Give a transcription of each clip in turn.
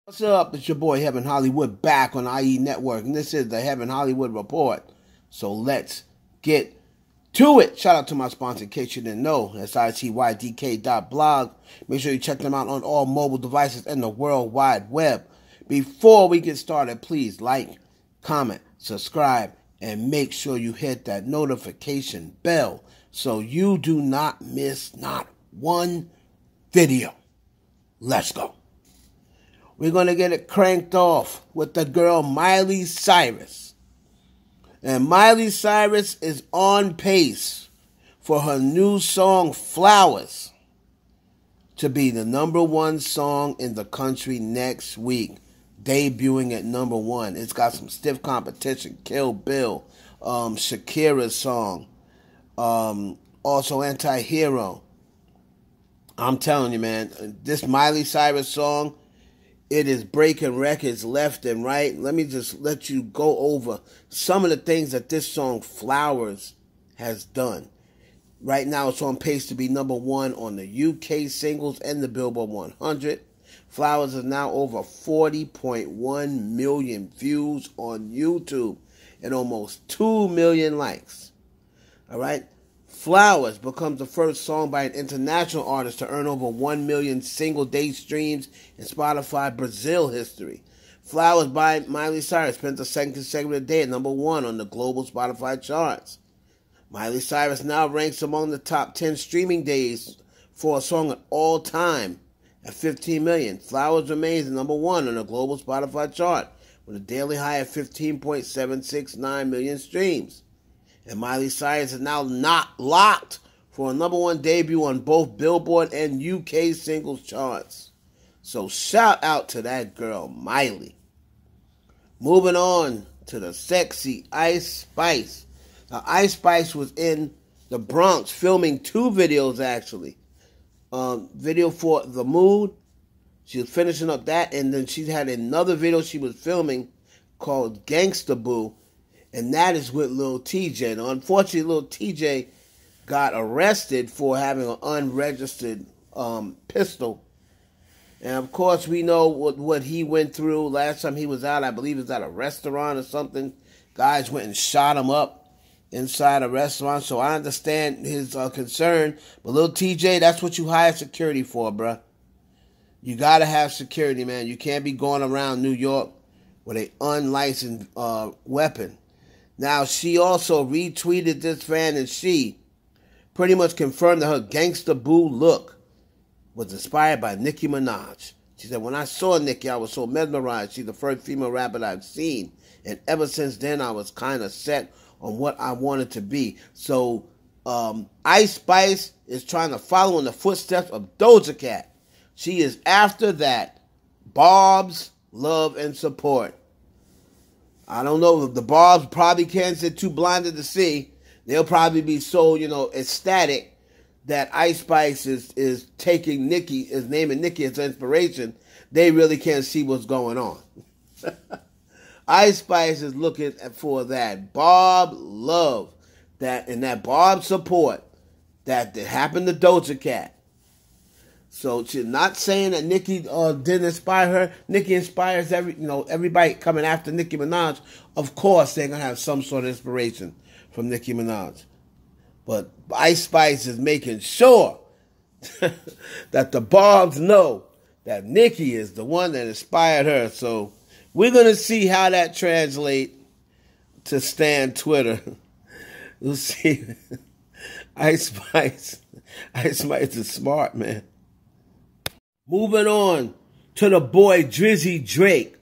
What's up? It's your boy Heaven Hollywood back on IE Network, and this is the Heaven Hollywood Report. So let's get to it. Shout out to my sponsor, in case you didn't know. That's itydk.blog. Make sure you check them out on all mobile devices and the World Wide Web. Before we get started, please like, comment, subscribe, and make sure you hit that notification bell so you do not miss not one video. Let's go. We're going to get it cranked off with the girl Miley Cyrus. And Miley Cyrus is on pace for her new song, Flowers, to be the #1 song in the country next week, debuting at #1. It's got some stiff competition. Kill Bill, Shakira's song, also Anti-Hero. I'm telling you, man, this Miley Cyrus song, it is breaking records left and right. Let me just let you go over some of the things that this song, Flowers, has done. Right now, it's on pace to be #1 on the UK singles and the Billboard 100. Flowers is now over 40.1 million views on YouTube and almost 2 million likes. All right? Flowers becomes the first song by an international artist to earn over 1 million single-day streams in Spotify Brazil history. Flowers by Miley Cyrus spent the second consecutive day at #1 on the global Spotify charts. Miley Cyrus now ranks among the top 10 streaming days for a song at all time at 15 million. Flowers remains at #1 on the global Spotify chart with a daily high of 15.769 million streams. And Miley Cyrus is now not locked for a #1 debut on both Billboard and UK singles charts. So shout out to that girl, Miley. Moving on to the sexy Ice Spice. Now, Ice Spice was in the Bronx filming 2 videos, actually. Video for The Mood. She was finishing up that, and then she had another video she was filming called Gangsta Boo. And that is with Lil TJ. Now, unfortunately, Lil TJ got arrested for having an unregistered pistol. And, of course, we know what he went through. Last time he was out, I believe it was at a restaurant or something. Guys went and shot him up inside a restaurant. So I understand his concern. But Lil TJ, that's what you hire security for, bruh. You got to have security, man. You can't be going around New York with an unlicensed weapon. Now, she also retweeted this fan, and she pretty much confirmed that her Gangsta Boo look was inspired by Nicki Minaj. She said, when I saw Nicki, I was so mesmerized. She's the first female rapper I've seen. And ever since then, I was kind of set on what I wanted to be. So, Ice Spice is trying to follow in the footsteps of Doja Cat. She is after that Barb's love and support. I don't know if the Barbs probably can't sit too blinded to see. They'll probably be so, ecstatic that Ice Spice is taking Nicki, is naming Nicki as inspiration. They really can't see what's going on. Ice Spice is looking for that Barb love, and that Barb support that happened to Doja Cat. So she's not saying that Nicki didn't inspire her. Nicki inspires everybody coming after Nicki Minaj. Of course, they're gonna have some sort of inspiration from Nicki Minaj. But Ice Spice is making sure that the Barbs know that Nicki is the one that inspired her. So we're gonna see how that translates to Stan Twitter. We'll see. Ice Spice is smart, man. Moving on to the boy Drizzy Drake.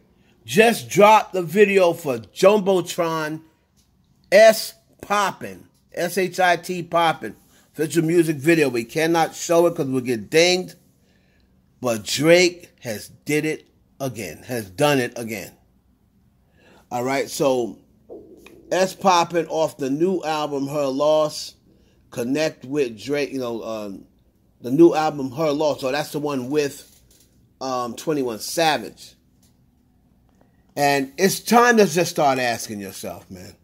Just dropped the video for Jumbotron S Poppin'. S-H-I-T Poppin'. Official music video. We cannot show it because we'll get dinged. But Drake has done it again. Alright, so S Poppin' off the new album Her Loss. Connect with Drake, the new album, Her Loss. So that's the one with 21 Savage. And it's time to just start asking yourself, man.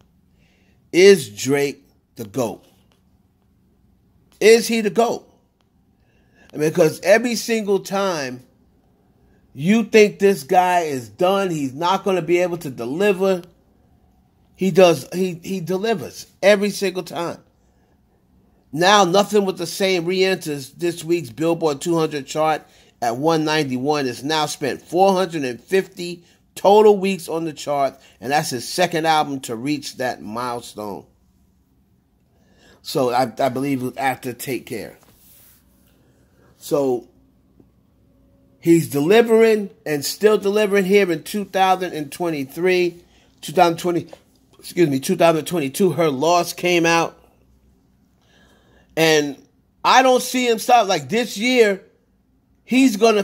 Is Drake the GOAT? Is he the GOAT? I mean, because every single time You think this guy is done? He's not going to be able to deliver. He does. He delivers every single time. Now, Nothing But the Same re-enters this week's Billboard 200 chart at 191. It's now spent 450 total weeks on the chart, and that's his second album to reach that milestone. So I believe it was after Take Care. So he's delivering and still delivering here in 2022. Her Loss came out. And I don't see him stop. Like this year, he's gonna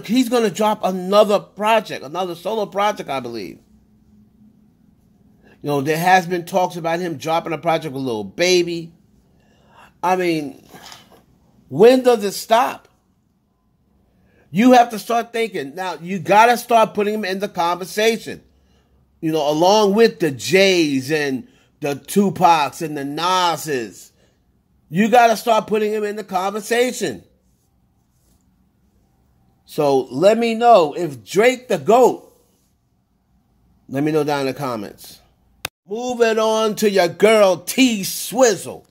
drop another project, another solo project, I believe. You know, there has been talks about him dropping a project with Lil Baby. I mean, when does it stop? You have to start thinking. Now, you got to start putting him in the conversation. You know, along with the Jays and the Tupacs and the Nas's. You got to start putting him in the conversation. So let me know if Drake the GOAT. Let me know down in the comments. Moving on to your girl T-Swizzle.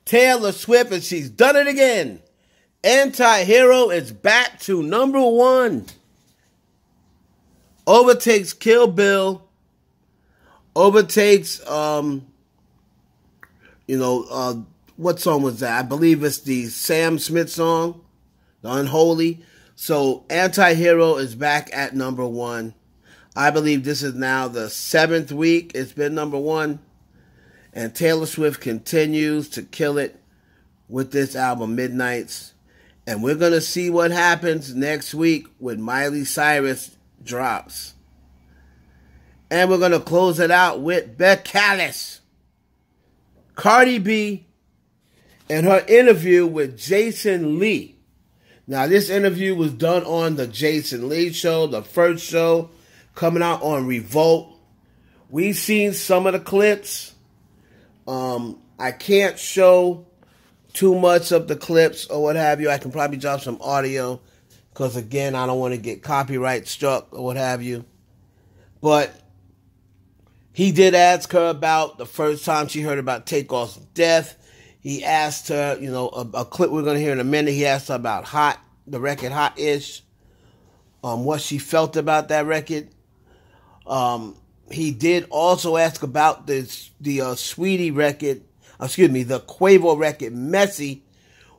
Taylor Swift, and she's done it again. Anti-Hero is back to number 1. Overtakes Kill Bill. Overtakes, what song was that? I believe it's the Sam Smith song, The Unholy. So Anti-Hero is back at number 1. I believe this is now the 7th week it's been number 1. And Taylor Swift continues to kill it with this album, Midnights. And we're going to see what happens next week when Miley Cyrus drops. And we're going to close it out with Recaptures. Cardi B and her interview with Jason Lee. Now, this interview was done on the Jason Lee show, the first show, coming out on Revolt. We've seen some of the clips. I can't show too much of the clips or what have you. I can probably drop some audio because, again, I don't want to get copyright struck or what have you. But he did ask her about the first time she heard about Takeoff's death. He asked her, a clip we're going to hear in a minute. He asked her about the record Hot-ish, what she felt about that record. He did also ask about the Sweetie record, the Quavo record, Messy,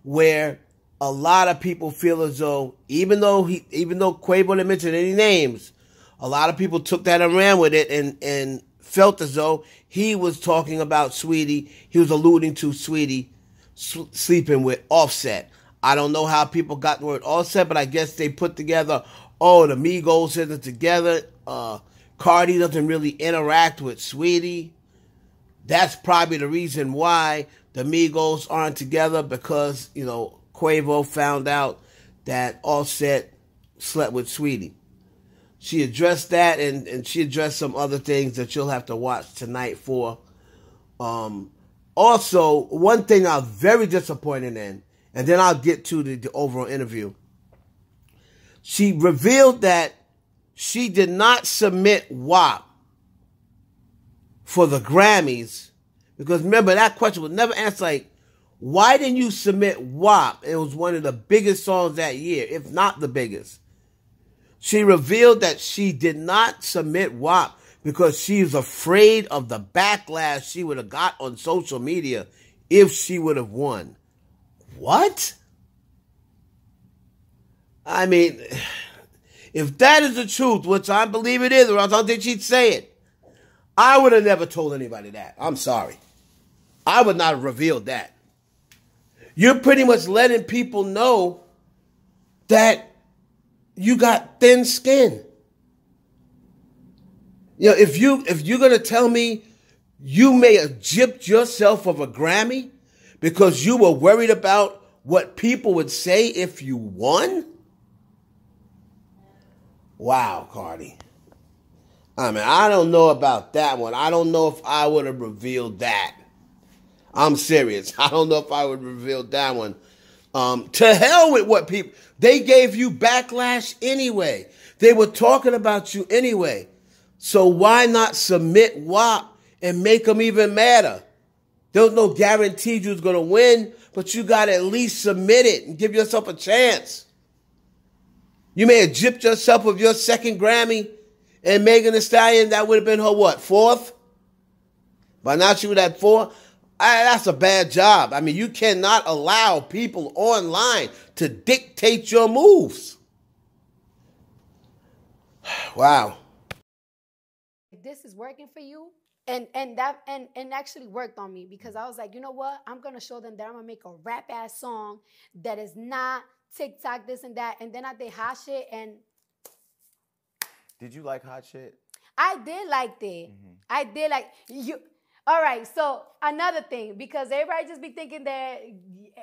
where a lot of people feel as though, even though Quavo didn't mention any names, a lot of people took that and ran with it and felt as though he was talking about Sweetie. He was alluding to Sweetie sleeping with Offset. I don't know how people got the word Offset, but I guess they put together, the Migos isn't together. Cardi doesn't really interact with Sweetie. That's probably the reason why the Migos aren't together, because, Quavo found out that Offset slept with Sweetie. She addressed that, and she addressed some other things that you'll have to watch tonight for. Also, one thing I was very disappointed in, and then I'll get to the overall interview. She revealed that she did not submit WAP for the Grammys, because remember, that question was never answered, like, why didn't you submit WAP? It was one of the biggest songs that year, if not the biggest. She revealed that she did not submit WAP because she was afraid of the backlash she would have got on social media if she would have won. What? I mean, if that is the truth, which I believe it is, or else I don't think she'd say it, I would have never told anybody that. I'm sorry. I would not have revealed that. You're pretty much letting people know that you got thin skin. If you're gonna tell me you may have gypped yourself of a Grammy because you were worried about what people would say if you won? Wow, Cardi. I mean, I don't know about that one. I don't know if I would have revealed that. I'm serious. I don't know if I would have revealed that one To hell with what people, they gave you backlash anyway. They were talking about you anyway. So why not submit WAP and make them even madder? There was no guarantee you was going to win, but you got to at least submit it and give yourself a chance. You may have gypped yourself with your second Grammy, and Megan Thee Stallion, that would have been her what, fourth? By now she would have 4. That's a bad job. I mean, you cannot allow people online to dictate your moves. Wow. This is working for you. And actually worked on me, because I was like, you know what? I'm going to show them that I'm going to make a rap-ass song that is not TikTok, this and that. And then I did Hot Shit. And did you like Hot Shit? I did like it. Mm-hmm. I did like you. All right, so another thing, because everybody just be thinking that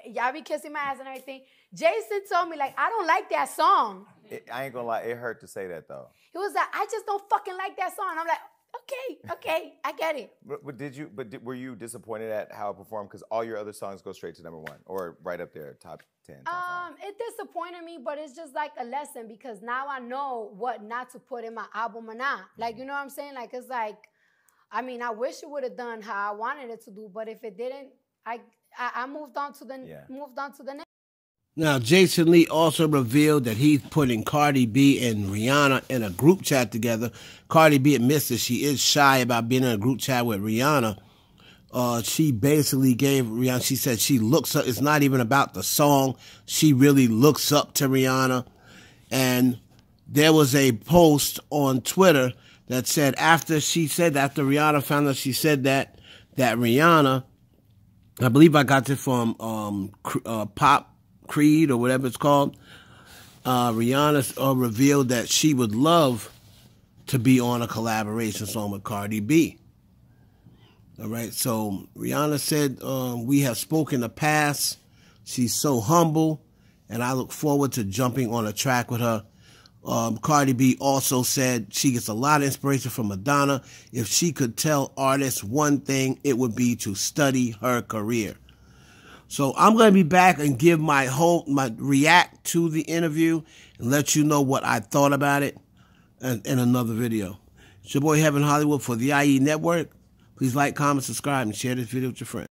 y'all be kissing my ass and everything. Jason told me, like, I don't like that song. I ain't gonna lie, it hurt to say that, though. He was like, I just don't fucking like that song. I'm like, okay, I get it. But were you disappointed at how it performed? Because all your other songs go straight to #1 or right up there, top 10, top 5. It disappointed me, but it's just like a lesson, because now I know what not to put in my album or not. Like, you know what I'm saying? Like, it's like, I mean, I wish it would have done how I wanted it to do, but if it didn't, I moved on to the next. Now, Jason Lee also revealed that he's putting Cardi B and Rihanna in a group chat together. Cardi B admits that she is shy about being in a group chat with Rihanna. She basically gave Rihanna, she said she looks up, it's not even about the song. She really looks up to Rihanna. And there was a post on Twitter that said after Rihanna found out she said that Rihanna, I believe I got this from Pop Creed or whatever it's called, Rihanna revealed that she would love to be on a collaboration song with Cardi B. All right, so Rihanna said, we have spoken in the past. She's so humble, and I look forward to jumping on a track with her. Cardi B also said she gets a lot of inspiration from Madonna. If she could tell artists one thing, it would be to study her career. So I'm going to be back and give my react to the interview and let you know what I thought about it in another video. It's your boy Heaven Hollywood for the IE Network. Please like, comment, subscribe, and share this video with your friends.